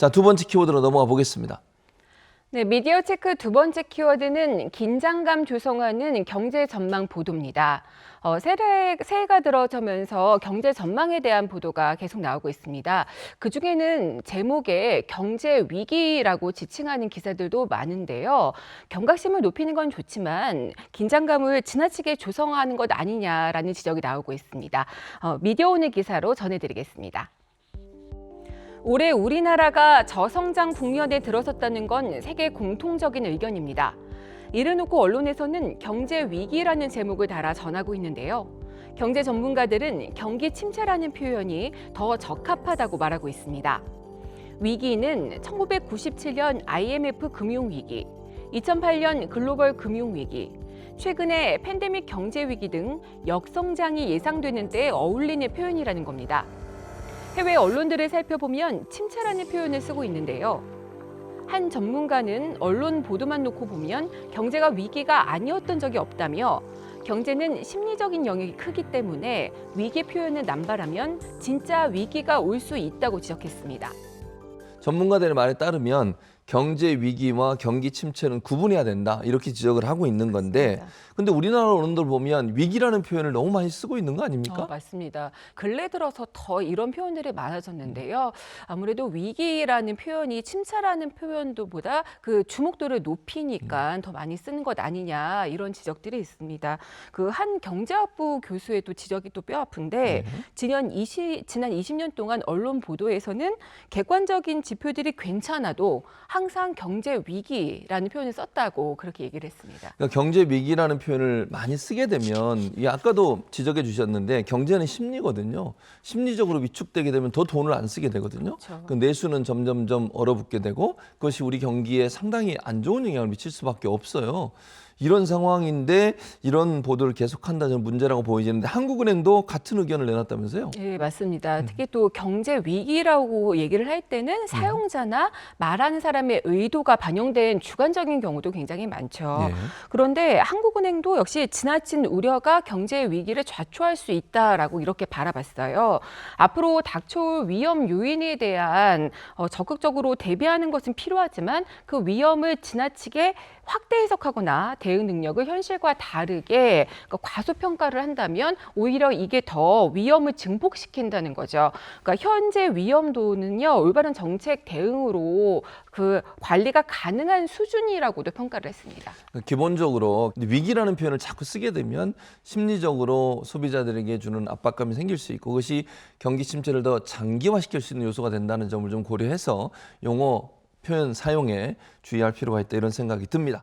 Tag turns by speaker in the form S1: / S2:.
S1: 자, 두 번째 키워드로 넘어가 보겠습니다.
S2: 네, 미디어 체크 두 번째 키워드는 긴장감 조성하는 경제 전망 보도입니다. 새해가 들어서면서 경제 전망에 대한 보도가 계속 나오고 있습니다. 그중에는 제목에 경제 위기라고 지칭하는 기사들도 많은데요. 경각심을 높이는 건 좋지만 긴장감을 지나치게 조성하는 것 아니냐라는 지적이 나오고 있습니다. 미디어오늘 기사로 전해드리겠습니다. 올해 우리나라가 저성장 국면에 들어섰다는 건 세계 공통적인 의견입니다. 이를 놓고 언론에서는 경제 위기라는 제목을 달아 전하고 있는데요. 경제 전문가들은 경기 침체라는 표현이 더 적합하다고 말하고 있습니다. 위기는 1997년 IMF 금융위기, 2008년 글로벌 금융위기, 최근에 팬데믹 경제위기 등 역성장이 예상되는 때에 어울리는 표현이라는 겁니다. 해외 언론들을 살펴보면 침체라는 표현을 쓰고 있는데요. 한 전문가는 언론 보도만 놓고 보면 경제가 위기가 아니었던 적이 없다며 경제는 심리적인 영역이 크기 때문에 위기 표현을 남발하면 진짜 위기가 올 수 있다고 지적했습니다.
S1: 전문가들의 말에 따르면 경제 위기와 경기 침체는 구분해야 된다 이렇게 지적을 하고 있는 건데 근데 우리나라 언론들 보면 위기라는 표현을 너무 많이 쓰고 있는 거 아닙니까?
S2: 맞습니다. 근래 들어서 더 이런 표현들이 많아졌는데요. 아무래도 위기라는 표현이 침체라는 표현도보다 그 주목도를 높이니까 더 많이 쓰는 것 아니냐 이런 지적들이 있습니다. 그 한 경제학부 교수의 또 지적이 또 뼈아픈데 지난 20년 동안 언론 보도에서는 객관적인 지표들이 괜찮아도 항상 경제 위기라는 표현을 썼다고 그렇게 얘기를 했습니다.
S1: 그러니까 경제 위기라는 표현을 많이 쓰게 되면 이 아까도 지적해 주셨는데 경제는 심리거든요. 심리적으로 위축되게 되면 더 돈을 안 쓰게 되거든요.
S2: 그렇죠.
S1: 그 내수는 점점점 얼어붙게 되고 그것이 우리 경기에 상당히 안 좋은 영향을 미칠 수밖에 없어요. 이런 상황인데 이런 보도를 계속한다는 문제라고 보이는데 한국은행도 같은 의견을 내놨다면서요?
S2: 네, 맞습니다. 특히 또 경제 위기라고 얘기를 할 때는 사용자나 말하는 사람의 의도가 반영된 주관적인 경우도 굉장히 많죠.
S1: 예.
S2: 그런데 한국은행도 역시 지나친 우려가 경제 위기를 좌초할 수 있다라고 이렇게 바라봤어요. 앞으로 닥쳐올 위험 요인에 대한 적극적으로 대비하는 것은 필요하지만 그 위험을 지나치게 확대 해석하거나 대응 능력을 현실과 다르게 과소평가를 한다면 오히려 이게 더 위험을 증폭시킨다는 거죠. 그러니까 현재 위험도는요, 올바른 정책 대응으로 그 관리가 가능한 수준이라고도 평가를 했습니다.
S1: 기본적으로 위기라는 표현을 자꾸 쓰게 되면 심리적으로 소비자들에게 주는 압박감이 생길 수 있고 그것이 경기 침체를 더 장기화시킬 수 있는 요소가 된다는 점을 좀 고려해서 용어 표현 사용에 주의할 필요가 있다 이런 생각이 듭니다.